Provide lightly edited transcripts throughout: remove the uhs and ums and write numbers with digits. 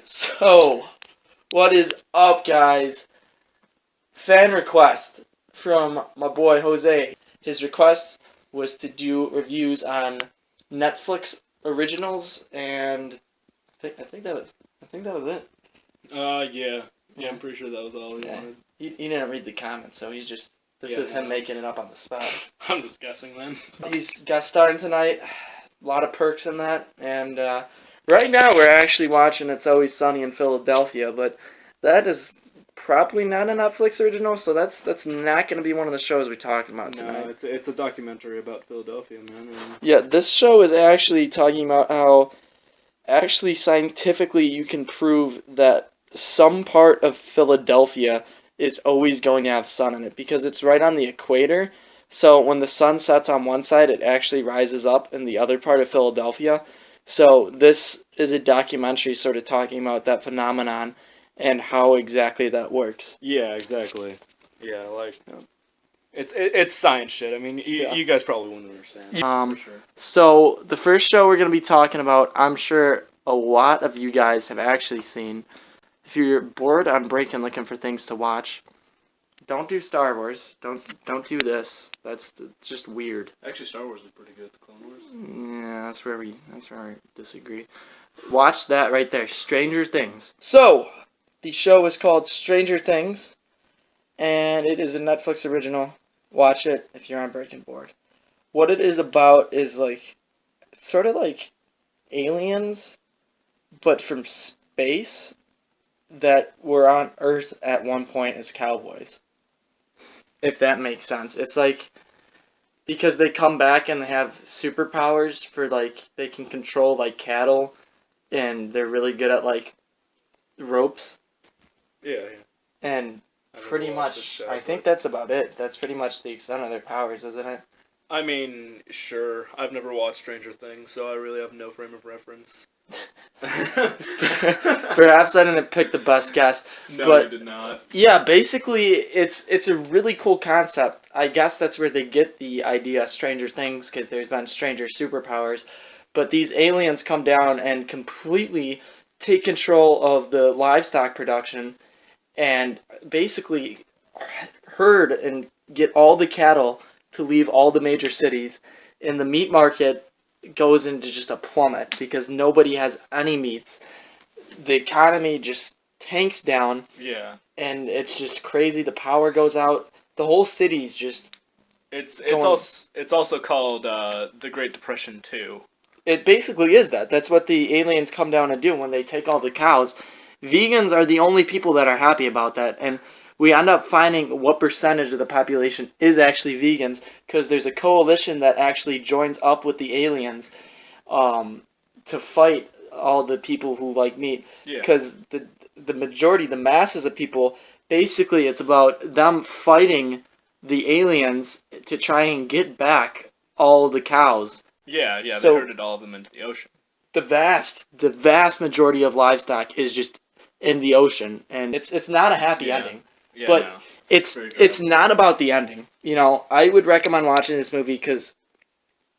So, what is up, guys? Fan request from my boy Jose. His request was to do reviews on Netflix originals, and I think that was it. Yeah. Yeah. I'm pretty sure that was all he Yeah. wanted. He didn't read the comments, so he's just Yeah, is him no. making it up on the spot. I'm just guessing, man. He's guest starring tonight. A lot of perks in that, and right now we're actually watching It's Always Sunny in Philadelphia, but that is probably not a Netflix original, so that's not going to be one of the shows we're talking about tonight. No, it's a documentary about Philadelphia, man. Yeah, this show is actually talking about how actually scientifically you can prove that some part of Philadelphia is always going to have sun in it because it's right on the equator. So when the sun sets on one side, it actually rises up in the other part of Philadelphia. So this is a documentary sort of talking about that phenomenon and how exactly that works. Yeah, exactly. Yeah, like it's science shit. I mean, you guys probably wouldn't understand. For sure. So the first show we're going to be talking about, I'm sure a lot of you guys have actually seen. If you're bored on break and looking for things to watch, don't do Star Wars. Don't do this. That's just weird. Actually, Star Wars is pretty good. The Clone Wars. Yeah, that's where we disagree. Watch that right there, Stranger Things. So, the show is called Stranger Things, and it is a Netflix original. Watch it if you're on break and bored. What it is about is like sort of like aliens, but from space that were on Earth at one point as cowboys. If that makes sense. It's like because they come back and they have superpowers for like they can control like cattle and they're really good at like ropes Yeah. and pretty much I think that's about it. That's pretty much the extent of their powers, isn't it? I mean, sure. I've never watched Stranger Things, so I really have no frame of reference. Perhaps I didn't pick the best guess. No, but you did not. Yeah, basically it's a really cool concept. I guess that's where they get the idea of Stranger Things because there's been stranger superpowers. But these aliens come down and completely take control of the livestock production and basically herd and get all the cattle to leave all the major cities. And the meat market goes into just a plummet because nobody has any meats. The economy just tanks down. Yeah. And it's just crazy. The power goes out. The whole city's just. It's also called the Great Depression too. It basically is that. That's what the aliens come down and do when they take all the cows. Vegans are the only people that are happy about that, and we end up finding what percentage of the population is actually vegans because there's a coalition that actually joins up with the aliens to fight all the people who like meat. Because the majority, the masses of people, basically it's about them fighting the aliens to try and get back all the cows. Yeah, So- they herded all of them into the ocean. The vast majority of livestock is just in the ocean, and it's not a happy ending. Yeah, But no. it's not about the ending. You know, I would recommend watching this movie because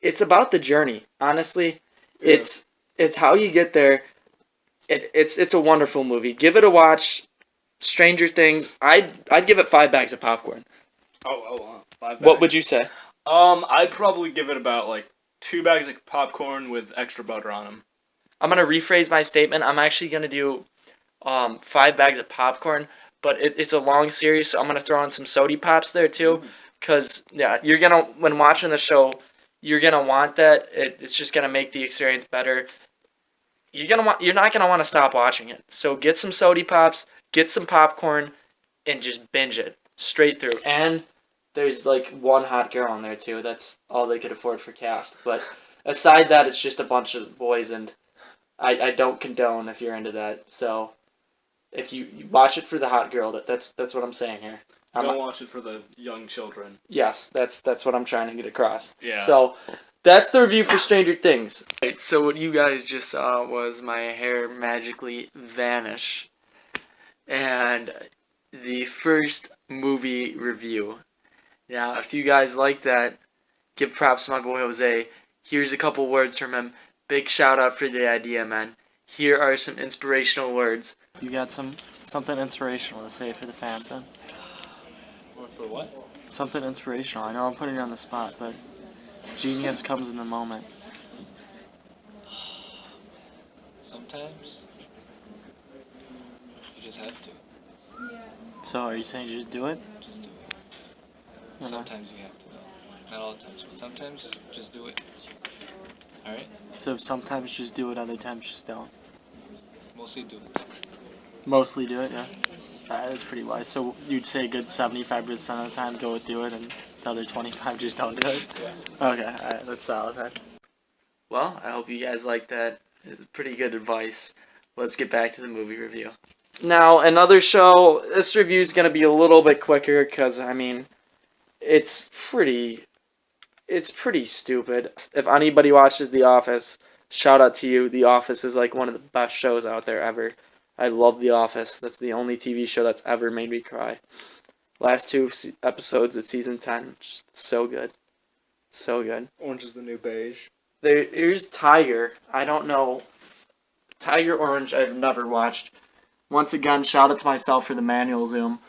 it's about the journey. Honestly, Yeah. it's how you get there. It's a wonderful movie. Give it a watch. Stranger Things. I'd give it 5 bags of popcorn. Oh, 5 bags. What would you say? I'd probably give it about like 2 bags of popcorn with extra butter on them. I'm gonna rephrase my statement. I'm actually gonna do 5 bags of popcorn, but it's a long series, so I'm gonna throw in some sody pops there too. Cause yeah, you're gonna when watching the show, you're gonna want that. It's just gonna make the experience better. You're not gonna want to stop watching it. So get some sody pops, get some popcorn, and just binge it straight through. And there's like one hot girl in there too. That's all they could afford for cast. But aside that, it's just a bunch of boys, and I don't condone if you're into that. So if you watch it for the hot girl, that's what I'm saying here. Don't watch it for the young children. Yes, that's what I'm trying to get across. Yeah. So that's the review for Stranger Things. Right, so what you guys just saw was my hair magically vanish. And the first movie review. Now, if you guys like that, give props to my boy Jose. Here's a couple words from him. Big shout out for the idea, man. Here are some inspirational words. You got something inspirational to say for the fans, man. For what? Something inspirational. I know I'm putting you on the spot, but genius comes in the moment. Sometimes you just have to. So are you saying you just do it? Just do it. Sometimes you have to, though. Not all the times, but sometimes just do it. Alright? So sometimes just do it, other times just don't. Mostly do it. Mostly do it, yeah. That's pretty wise. So you'd say a good 75% of the time go with do it, and the other 25 just don't do it? Yeah. Okay, alright, that's solid, man. Well, I hope you guys like that. It's pretty good advice. Let's get back to the movie review. Now, another show, this review is going to be a little bit quicker because, I mean, it's pretty stupid. If anybody watches The Office, shout out to you. The Office is like one of the best shows out there ever. I love The Office. That's the only TV show that's ever made me cry. Last two episodes of season 10, just so good. So good. Orange is the new beige. Here's Tiger. I don't know. Tiger Orange, I've never watched. Once again, shout out to myself for the manual zoom.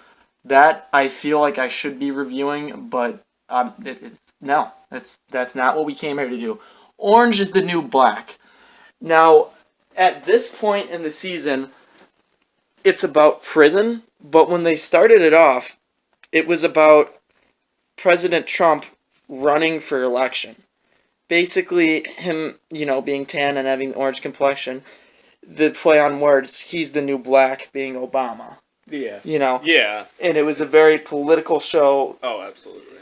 That I feel like I should be reviewing, but that's not what we came here to do. Orange is the new black. Now, at this point in the season, it's about prison, but when they started it off, it was about President Trump running for election. Basically, him, being tan and having orange complexion. The play on words, he's the new black, being Obama. Yeah. Yeah. And it was a very political show. Oh, absolutely.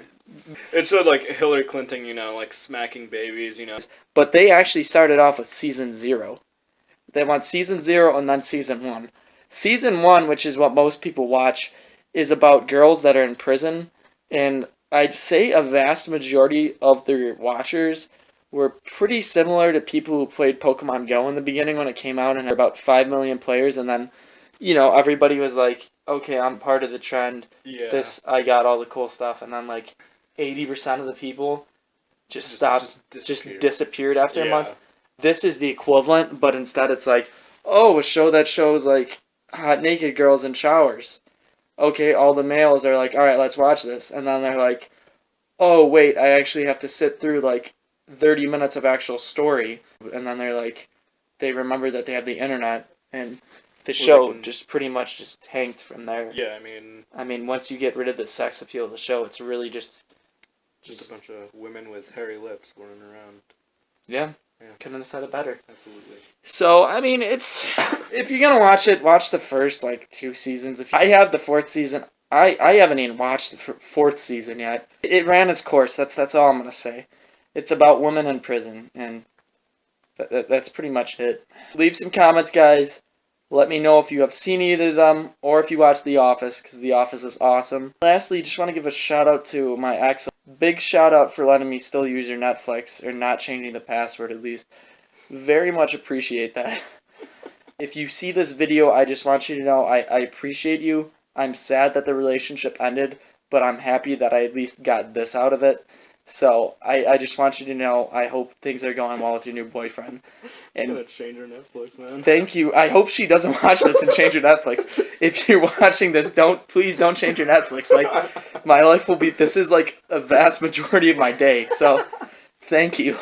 It showed, like, Hillary Clinton, like, smacking babies, But they actually started off with season 0. They went season 0 and then season 1. Season 1, which is what most people watch, is about girls that are in prison. And I'd say a vast majority of their watchers were pretty similar to people who played Pokemon Go in the beginning when it came out and had about 5 million players. And then, everybody was like, okay, I'm part of the trend. Yeah. I got all the cool stuff. And then, like, 80% of the people just disappeared after a month. This is the equivalent, but instead it's like, oh, a show that shows, like, hot naked girls in showers. Okay, all the males are like, alright, let's watch this. And then they're like, oh, wait, I actually have to sit through, like, 30 minutes of actual story. And then they're like, they remember that they have the internet, and the show just pretty much just tanked from there. Yeah, I mean, once you get rid of the sex appeal of the show, it's really just a bunch of women with hairy lips running around. Yeah. Couldn't have said it better. Absolutely. So, I mean, if you're gonna watch it, watch the first, 2 seasons. If I have the 4th season, I haven't even watched the 4th season yet. It ran its course, that's all I'm gonna say. It's about women in prison, and that's pretty much it. Leave some comments, guys. Let me know if you have seen either of them, or if you watch The Office, because The Office is awesome. Lastly, just want to give a shout out to my ex. Big shout out for letting me still use your Netflix, or not changing the password at least. Very much appreciate that. If you see this video, I just want you to know I appreciate you. I'm sad that the relationship ended, but I'm happy that I at least got this out of it. So, I just want you to know, I hope things are going well with your new boyfriend. And gonna change her Netflix, man. Thank you. I hope she doesn't watch this and change her Netflix. If you're watching this, please don't change your Netflix. Like, my life will be, this is like a vast majority of my day. So, thank you.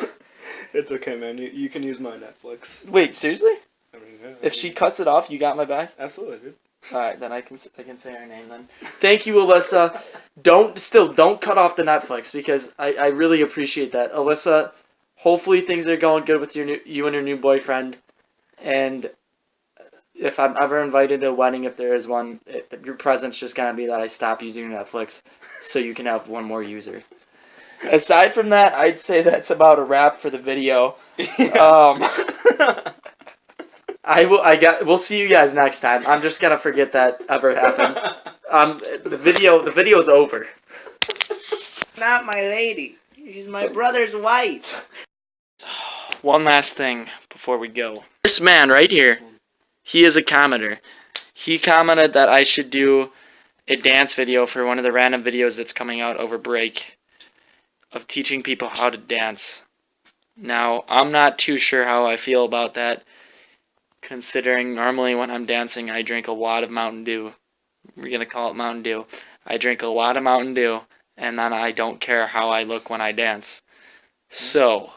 It's okay, man. You can use my Netflix. Wait, seriously? I mean, yeah. If she cuts it off, you got my back? Absolutely, dude. Alright, then I can say her name then. Thank you, Alyssa. Don't cut off the Netflix, because I really appreciate that. Alyssa, hopefully things are going good with you and your new boyfriend. And if I'm ever invited to a wedding, if there is one, your present's just gonna be that I stop using Netflix so you can have one more user. Aside from that, I'd say that's about a wrap for the video. We'll see you guys next time. I'm just gonna forget that ever happened. The video's over. Not my lady. She's my brother's wife. One last thing before we go. This man right here, he is a commenter. He commented that I should do a dance video for one of the random videos that's coming out over break of teaching people how to dance. Now, I'm not too sure how I feel about that, considering normally when I'm dancing, I drink a lot of Mountain Dew. We're going to call it Mountain Dew. I drink a lot of Mountain Dew, and then I don't care how I look when I dance. So,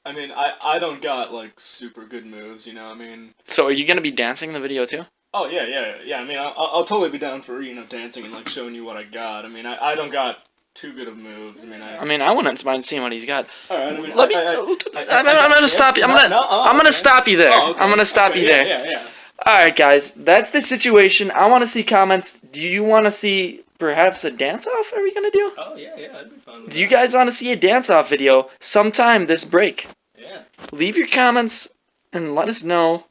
I mean, I don't got, like, super good moves, you know, I mean... So are you going to be dancing in the video, too? Oh, yeah, I mean, I'll totally be down for, you know, dancing and, like, showing you what I got. I mean, I don't got too good of moves. I mean, I wouldn't mind seeing what he's got. Alright, I mean... I'm going to stop you. I'm going to stop you there. Oh, okay. I'm going to stop you there. Yeah. Alright, guys, that's the situation. I want to see comments. Do you want to see perhaps a dance-off? Are we going to do? Oh, yeah, that'd be fun. Do you guys want to see a dance-off video sometime this break? Yeah. Leave your comments and let us know